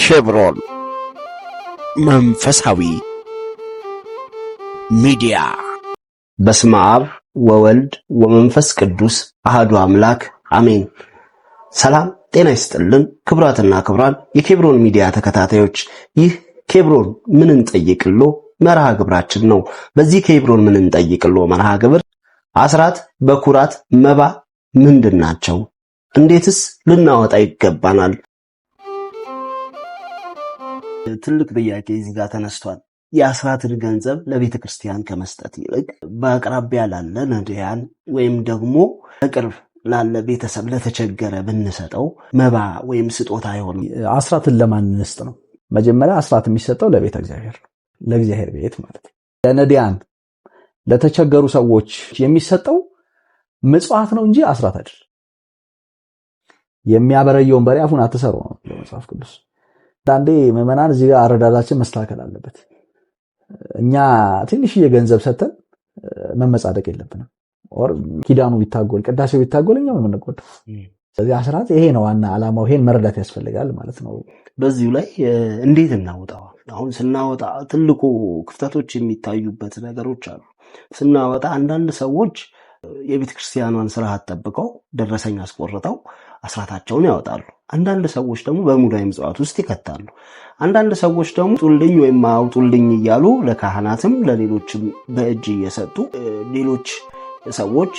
ኬብሮን መንፈሳዊ ሚዲያ። በስመ አብ ወወልድ ወመንፈስ ቅዱስ አሐዱ አምላክ አሜን። ሰላም ጤና ይስጥልን። ክቡራትና ክቡራን የኬብሮን ሚዲያ ተከታታዮች፣ ይህ ኬብሮን ምን እንጠይቅሎ መርሃ ግብራችን ነው። በዚህ ኬብሮን ምን እንጠይቅሎ መርሃ ግብር አስራት በኩራት መባ ምንድን ናቸው? እንዴትስ ልናወጣ ይገባናል? ትልቅ ጥያቄ እዚህ ጋር ተነስቷል። የአስራትን ገንዘብ ለቤተ ክርስቲያን ከመስጠት ይልቅ በአቅራቢያ ላለ ነዳያን ወይም ደግሞ በቅርብ ላለ ቤተሰብ ለተቸገረ ብንሰጠው መባ ወይም ስጦታ አይሆንም። አስራትን ለማን እንስጥ ነው? መጀመሪያ አስራት የሚሰጠው ለቤተ እግዚአብሔር ነው፣ ለእግዚአብሔር ቤት ማለት ነው። ለነዳያን ለተቸገሩ ሰዎች የሚሰጠው ምጽዋት ነው እንጂ አስራት አይደል። የሚያበረየውን በሬ አፉን አትሰሩ ነው መጽሐፍ ቅዱስ። አንዳንዴ ምዕመናን እዚህ ጋር አረዳዳችን መስተካከል አለበት። እኛ ትንሽዬ ገንዘብ ሰተን መመጻደቅ የለብንም። ኪዳኑ ቢታጎል ቅዳሴው ቢታጎል እኛው የምንጎዳው። ስለዚህ አስራት ይሄ ነው ዋና ዓላማው። ይሄን መረዳት ያስፈልጋል ማለት ነው። በዚሁ ላይ እንዴት እናወጣው? አሁን ስናወጣ ትልቁ ክፍተቶች የሚታዩበት ነገሮች አሉ። ስናወጣ አንዳንድ ሰዎች የቤተ ክርስቲያኗን ስርዓት ጠብቀው ደረሰኝ አስቆርጠው አስራታቸውን ያወጣሉ። አንዳንድ ሰዎች ደግሞ በሙዳየ ምጽዋት ውስጥ ይከታሉ። አንዳንድ ሰዎች ደግሞ ጡልኝ ወይም አውጡልኝ እያሉ ለካህናትም ለሌሎችም በእጅ እየሰጡ ሌሎች ሰዎች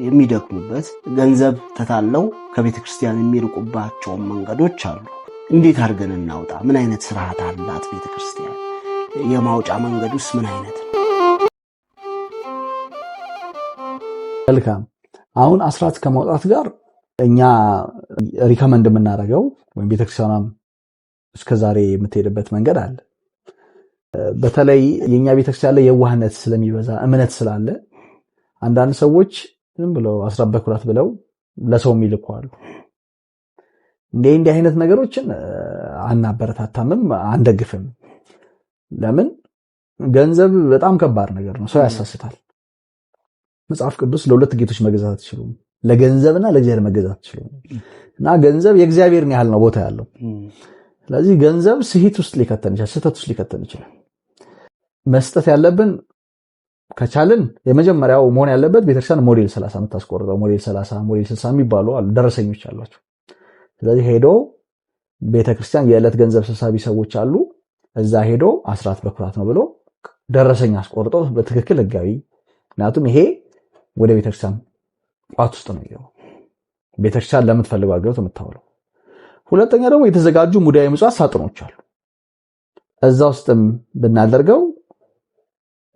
የሚደክሙበት ገንዘብ ተታለው ከቤተ ክርስቲያን የሚርቁባቸው መንገዶች አሉ። እንዴት አድርገን እናውጣ? ምን አይነት ስርዓት አላት ቤተ ክርስቲያን? የማውጫ መንገዱስ ምን አይነት ነው? መልካም። አሁን አስራት ከማውጣት ጋር እኛ ሪከመንድ የምናደርገው ወይም ቤተክርስቲያኗም እስከዛሬ የምትሄድበት መንገድ አለ። በተለይ የኛ ቤተክርስቲያን ላይ የዋህነት ስለሚበዛ እምነት ስላለ አንዳንድ ሰዎች ዝም ብለው አስራት በኩራት ብለው ለሰው ይልኳሉ። እንዲህ አይነት ነገሮችን አናበረታታምም አንደግፍም። ለምን? ገንዘብ በጣም ከባድ ነገር ነው፣ ሰው ያሳስታል። መጽሐፍ ቅዱስ ለሁለት ጌቶች መገዛት አትችሉም፣ ለገንዘብና ለእግዚአብሔር መገዛት አትችሉም። እና ገንዘብ የእግዚአብሔርን ያህል ነው ቦታ ያለው። ስለዚህ ገንዘብ ስህተት ውስጥ ሊከተን ይችላል። መስጠት ያለብን ከቻልን የመጀመሪያው መሆን ያለበት ቤተክርስቲያን ሞዴል 30 የምታስቆርጠው ሞዴል 30 ሞዴል 60 የሚባሉ አሉ፣ ደረሰኞች አሏቸው። ስለዚህ ሄዶ ቤተክርስቲያን የዕለት ገንዘብ ሰብሳቢ ሰዎች አሉ፣ እዛ ሄዶ አስራት በኩራት ነው ብሎ ደረሰኝ አስቆርጦ በትክክል ህጋዊ። ምክንያቱም ይሄ ወደ ቤተክርስቲያን ቋት ውስጥ ነው ይገባው፣ ቤተክርስቲያን ለምትፈልገው አገልግሎት የምታውለው። ሁለተኛ ደግሞ የተዘጋጁ ሙዳየ ምጽዋት ሳጥኖች አሉ፣ እዛ ውስጥም ብናደርገው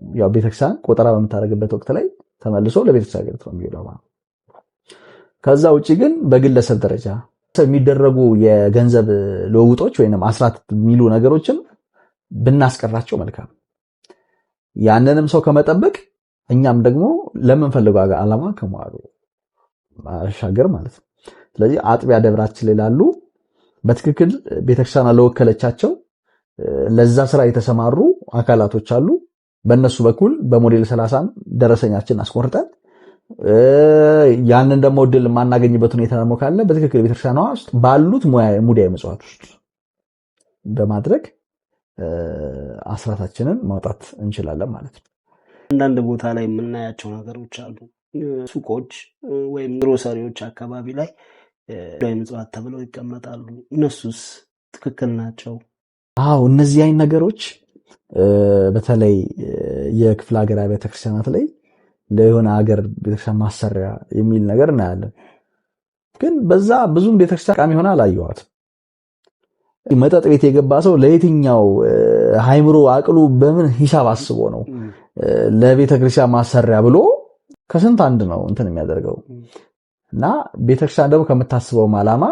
ያው ቤተክርስቲያን ቆጠራ በምታደርግበት ወቅት ላይ ተመልሶ ለቤተክርስቲያን አገልግሎት ነው የሚውለው። ከዛ ውጪ ግን በግለሰብ ደረጃ የሚደረጉ የገንዘብ ልውውጦች ወይንም አስራት የሚሉ ነገሮችን ብናስቀራቸው መልካም። ያንንም ሰው ከመጠበቅ እኛም ደግሞ ለምንፈልገው ዓላማ ከመዋሉ ማሻገር ማለት ነው። ስለዚህ አጥቢያ ደብራችን ላይ ላሉ በትክክል ቤተክርስቲያኗ ለወከለቻቸው ለዛ ስራ የተሰማሩ አካላቶች አሉ። በእነሱ በኩል በሞዴል 30 ደረሰኛችን አስቆርጠን ያንን ደግሞ እድል የማናገኝበት ሁኔታ ደግሞ ካለ በትክክል ቤተክርስቲያኗ ውስጥ ባሉት ሙዳየ ምጽዋት ውስጥ በማድረግ አስራታችንን ማውጣት እንችላለን ማለት ነው። አንዳንድ ቦታ ላይ የምናያቸው ነገሮች አሉ። ሱቆች ወይም ግሮሰሪዎች አካባቢ ላይ ሙዳየ ምጽዋት ተብለው ይቀመጣሉ። እነሱስ ትክክል ናቸው? አዎ፣ እነዚህ አይነት ነገሮች በተለይ የክፍለ ሀገር ቤተክርስቲያናት ላይ ለሆነ ሀገር ቤተክርስቲያን ማሰሪያ የሚል ነገር እናያለን። ግን በዛ ብዙም ቤተክርስቲያን ቃሚ ሆነ አላየኋትም። መጠጥ ቤት የገባ ሰው ለየትኛው ሃይምሮ አቅሉ በምን ሂሳብ አስቦ ነው ለቤተክርስቲያን ማሰሪያ ብሎ ከስንት አንድ ነው እንትን የሚያደርገው? እና ቤተክርስቲያን ደግሞ ከምታስበው ዓላማ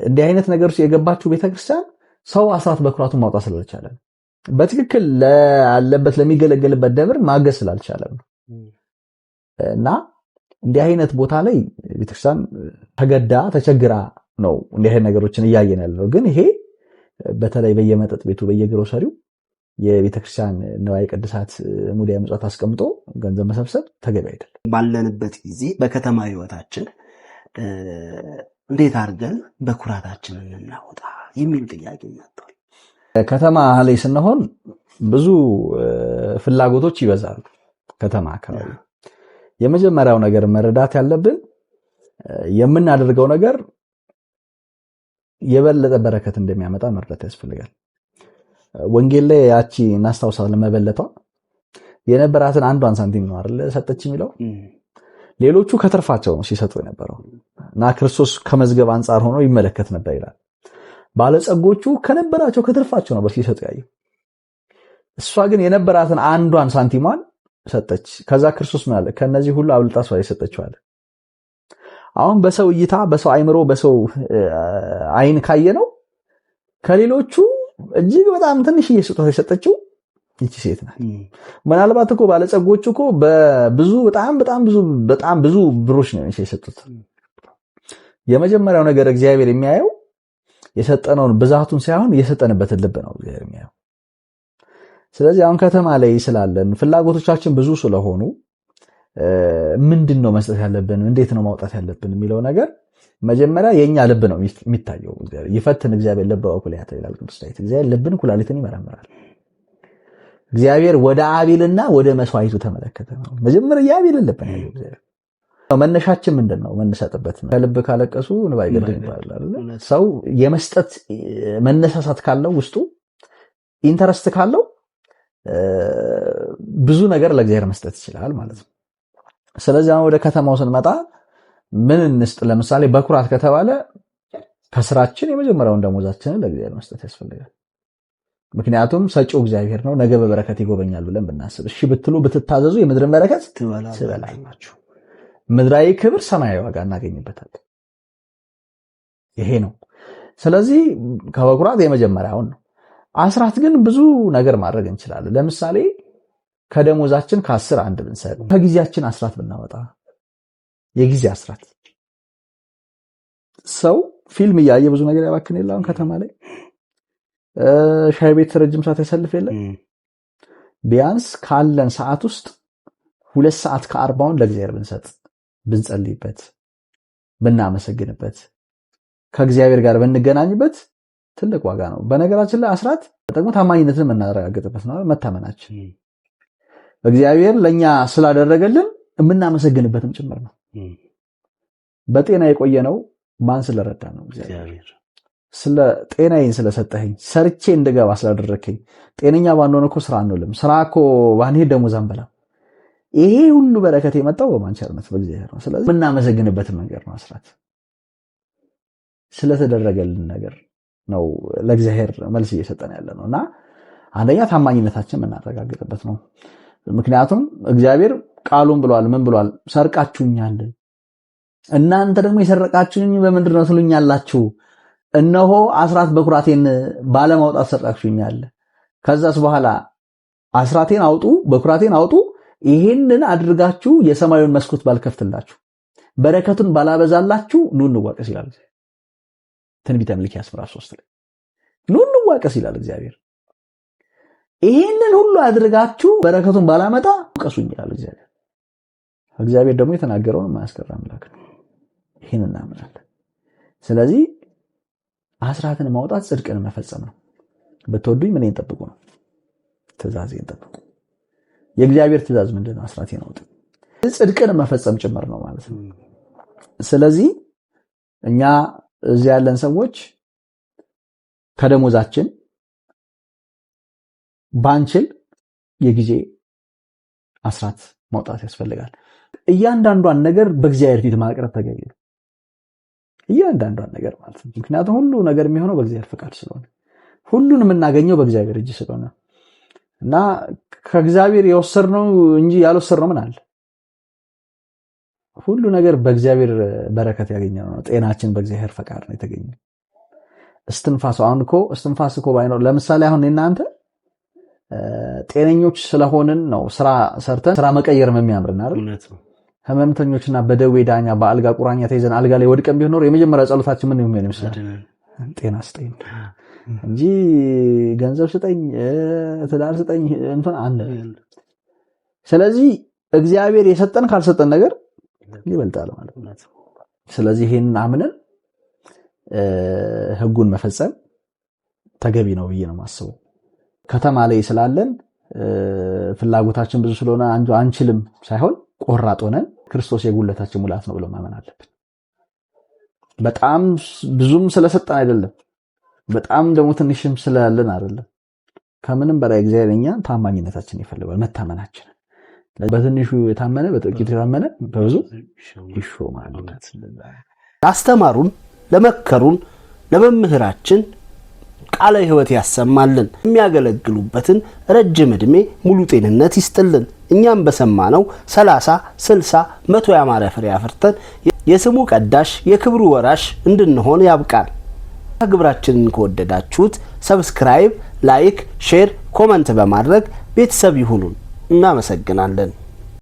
እንዲህ አይነት ነገር ውስጥ የገባችው ቤተክርስቲያን ሰው አስራት በኩራቱን ማውጣት ስላልቻለ በትክክል ለአለበት ለሚገለገልበት ደብር ማገዝ ስላልቻለ እና እንዲህ አይነት ቦታ ላይ ቤተክርስቲያን ተገዳ ተቸግራ ነው እንዲህ አይነት ነገሮችን እያየን ያለው። ግን ይሄ በተለይ በየመጠጥ ቤቱ በየግሮሰሪው የቤተክርስቲያን ንዋየ ቅድሳት ሙዳየ ምጽዋት አስቀምጦ ገንዘብ መሰብሰብ ተገቢ አይደለም። ባለንበት ጊዜ በከተማ ህይወታችን እንዴት አድርገን በኩራታችንን እናውጣ? የሚል ጥያቄ መጥቷል። ከተማ ላይ ስንሆን ብዙ ፍላጎቶች ይበዛሉ። ከተማ አካባቢ የመጀመሪያው ነገር መረዳት ያለብን የምናደርገው ነገር የበለጠ በረከት እንደሚያመጣ መረዳት ያስፈልጋል። ወንጌል ላይ ያቺ እናስታውሳለን፣ መበለቷ የነበራትን አንዷን ሳንቲም ነው አይደል ሰጠች የሚለው። ሌሎቹ ከትርፋቸው ነው ሲሰጡ የነበረው እና ክርስቶስ ከመዝገብ አንጻር ሆኖ ይመለከት ነበር ይላል። ባለጸጎቹ ከነበራቸው ከትርፋቸው ነው ሲሰጡ ያየው። እሷ ግን የነበራትን አንዷን ሳንቲሟን ሰጠች። ከዛ ክርስቶስ ምን አለ? ከነዚህ ሁሉ አብልጣ እሷ የሰጠችው አለ። አሁን በሰው እይታ፣ በሰው አይምሮ፣ በሰው አይን ካየነው ከሌሎቹ እጅግ በጣም ትንሽዬ ስጦታ የሰጠችው ይቺ ሴት ናት። ምናልባት እኮ ባለጸጎቹ እኮ በብዙ በጣም ብዙ ብሮች ነው የሰጡት። የመጀመሪያው ነገር እግዚአብሔር የሚያየው የሰጠነውን ብዛቱን ሳይሆን የሰጠንበትን ልብ ነው እግዚአብሔር የሚያየው። ስለዚህ አሁን ከተማ ላይ ስላለን ፍላጎቶቻችን ብዙ ስለሆኑ ምንድነው መስጠት ያለብን፣ እንዴት ነው ማውጣት ያለብን የሚለው ነገር መጀመሪያ የኛ ልብ ነው የሚታየው። እግዚአብሔር ይፈትን እግዚአብሔር ልብ ወኩላታ ይላል ቅዱስ ዳዊት። እግዚአብሔር ልብን ኩላሊትን ይመረምራል። እግዚአብሔር ወደ አቤልና ወደ መስዋዕቱ ተመለከተ ነው። መጀመሪያ የአቤልን ልብ ነው ያየው እግዚአብሔር። መነሻችን ምንድነው? መንሰጥበት ነው። ከልብ ካለቀሱ እንባ ይገድም ይባላል። ሰው የመስጠት መነሳሳት ካለው ውስጡ ኢንተረስት ካለው ብዙ ነገር ለእግዚአብሔር መስጠት ይችላል ማለት ነው። ስለዚህ አሁን ወደ ከተማው ስንመጣ ምን እንስጥ? ለምሳሌ በኩራት ከተባለ ከስራችን የመጀመሪያውን ደሞዛችንን ለእግዚአብሔር መስጠት ያስፈልጋል። ምክንያቱም ሰጪው እግዚአብሔር ነው። ነገ በበረከት ይጎበኛል ብለን ብናስብ፣ እሺ ብትሉ ብትታዘዙ የምድርን በረከት ትበላላችሁ። ምድራዊ ክብር ሰማያዊ ዋጋ እናገኝበታለን። ይሄ ነው። ስለዚህ ከበኩራት የመጀመሪያውን ነው። አስራት ግን ብዙ ነገር ማድረግ እንችላለን። ለምሳሌ ከደሞዛችን ከ10 አንድ ብንሰጥ፣ ከጊዜያችን አስራት ብናወጣ፣ የጊዜ አስራት። ሰው ፊልም እያየ ብዙ ነገር ያባክን የለ አሁን ከተማ ላይ ሻይ ቤት ረጅም ሰዓት ያሳልፍ የለ። ቢያንስ ካለን ሰዓት ውስጥ 2 ሰዓት ከ40ውን ለእግዚአብሔር ብንሰጥ፣ ብንጸልይበት፣ ብናመሰግንበት፣ ከእግዚአብሔር ጋር ብንገናኝበት ትልቅ ዋጋ ነው። በነገራችን ላይ አስራት ደግሞ ታማኝነትን የምናረጋግጥበት ነው። መታመናችን እግዚአብሔር ለኛ ስላደረገልን የምናመሰግንበትም ጭምር ነው። በጤና የቆየነው ማን ስለረዳ ነው? እግዚአብሔር። ስለ ጤናዬን ስለሰጠኸኝ፣ ሰርቼ እንድገባ ስላደረከኝ። ጤነኛ ባንሆን እኮ ስራ አንውልም። ስራ እኮ ባንሄድ ደሞዝ አንበላም። ይሄ ሁሉ በረከት የመጣው በማን ቸርነት? በእግዚአብሔር ነው። ስለዚህ የምናመሰግንበትን መንገድ ነው አስራት። ስለተደረገልን ነገር ነው ለእግዚአብሔር መልስ እየሰጠን ያለ ነው እና አንደኛ ታማኝነታችን የምናረጋግጥበት ነው። ምክንያቱም እግዚአብሔር ቃሉን ብሏል። ምን ብሏል? ሰርቃችሁኛል፣ እናንተ ደግሞ የሰረቃችሁኝ በምንድን ነው ትሉኛላችሁ? እነሆ አስራት በኩራቴን ባለማውጣት ሰርቃችሁኛል። ከዛስ በኋላ አስራቴን አውጡ፣ በኩራቴን አውጡ፣ ይሄንን አድርጋችሁ የሰማዩን መስኮት ባልከፍትላችሁ፣ በረከቱን ባላበዛላችሁ ኑ እንዋቀስ ይላል ትንቢተ ሚልክያስ ምዕራፍ 3 ላይ ኑ እንዋቀስ ይላል እግዚአብሔር። ይሄንን ሁሉ አድርጋችሁ በረከቱን ባላመጣ ውቀሱኝ ይላል እግዚአብሔር። እግዚአብሔር ደግሞ የተናገረውን የማያስቀር አምላክ ነው። ይሄን እናምናለን። ስለዚህ አስራትን ማውጣት ጽድቅን መፈጸም ነው። ብትወዱኝ ምንን ጠብቁ ነው? ትእዛዜን ጠብቁ። የእግዚአብሔር ትእዛዝ ምንድነው? አስራቴን አውጡ። ጽድቅን መፈጸም ጭምር ነው ማለት ነው። ስለዚህ እኛ እዚህ ያለን ሰዎች ከደሞዛችን ባንችል የጊዜ አስራት ማውጣት ያስፈልጋል። እያንዳንዷን ነገር በእግዚአብሔር ፊት ማቅረብ ተገቢ ነው። እያንዳንዷን ነገር ማለት ነው። ምክንያቱም ሁሉ ነገር የሚሆነው በእግዚአብሔር ፈቃድ ስለሆነ፣ ሁሉን የምናገኘው በእግዚአብሔር እጅ ስለሆነ እና ከእግዚአብሔር የወሰድነው እንጂ ያልወሰድነው ምን አለ? ሁሉ ነገር በእግዚአብሔር በረከት ያገኘነው ነው። ጤናችን በእግዚአብሔር ፈቃድ ነው የተገኘው። እስትንፋስ እኮ ባይኖር፣ ለምሳሌ አሁን እናንተ ጤነኞች ስለሆንን ነው ስራ ሰርተን ስራ መቀየር የሚያምርና አይደል? ህመምተኞችና በደዌ ዳኛ በአልጋ ቁራኛ ተይዘን አልጋ ላይ ወድቀን ቢሆን ኖር የመጀመሪያ ጸሎታችን ምን ይሆን ይመስላል? ጤና ስጠኝ እንጂ ገንዘብ ስጠኝ፣ ትዳር ስጠኝ እንትን አንደ። ስለዚህ እግዚአብሔር የሰጠን ካልሰጠን ነገር ይበልጣል ማለት ነው። ስለዚህ ይሄንን አምነን ህጉን መፈጸም ተገቢ ነው ብዬ ነው የማስበው። ከተማ ላይ ስላለን ፍላጎታችን ብዙ ስለሆነ አንችልም ሳይሆን ቆራጥ ሆነን ክርስቶስ የጉለታችን ሙላት ነው ብሎ ማመን አለብን። በጣም ብዙም ስለሰጠን አይደለም፣ በጣም ደግሞ ትንሽም ስላለን አይደለም። ከምንም በላይ እግዚአብሔር እኛን ታማኝነታችን ይፈልጋል፣ መታመናችን። በትንሹ የታመነ በጥቂቱ የታመነ በብዙ ይሾማል። አስተማሩን፣ ለመከሩን ለመምህራችን ቃለ ሕይወት ያሰማልን፣ የሚያገለግሉበትን ረጅም ዕድሜ ሙሉ ጤንነት ይስጥልን። እኛም በሰማነው 30 60 100 ያማረ ፍሬ አፍርተን የስሙ ቀዳሽ የክብሩ ወራሽ እንድንሆን ያብቃን። ግብራችንን ከወደዳችሁት ሰብስክራይብ፣ ላይክ፣ ሼር፣ ኮመንት በማድረግ ቤተሰብ ይሁኑን። እናመሰግናለን።